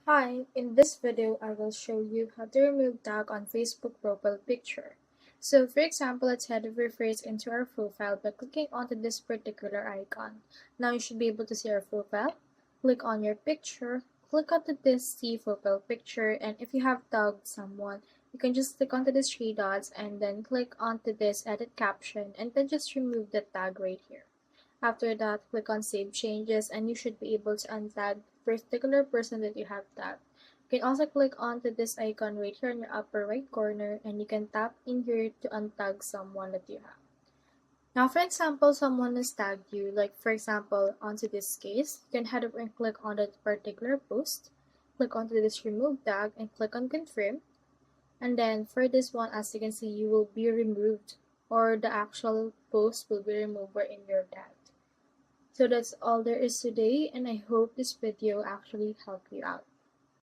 Hi, in this video I will show you how to remove tag on Facebook profile picture. So for example, let's head over first into our profile by clicking onto this particular icon. Now you should be able to see our profile. Click on your picture, click onto this see profile picture, and if you have tagged someone, you can just click onto these three dots and then click onto this edit caption and then just remove the tag right here. After that, click on Save Changes and you should be able to untag the particular person that you have tagged. You can also click onto this icon right here in your upper right corner and you can tap in here to untag someone that you have. Now, for example, someone has tagged you, like for example, onto this case, you can head over and click on that particular post, click onto this remove tag and click on confirm. And then for this one, as you can see, you will be removed or the actual post will be removed wherein you're tagged. So that's all there is today, and I hope this video actually helped you out.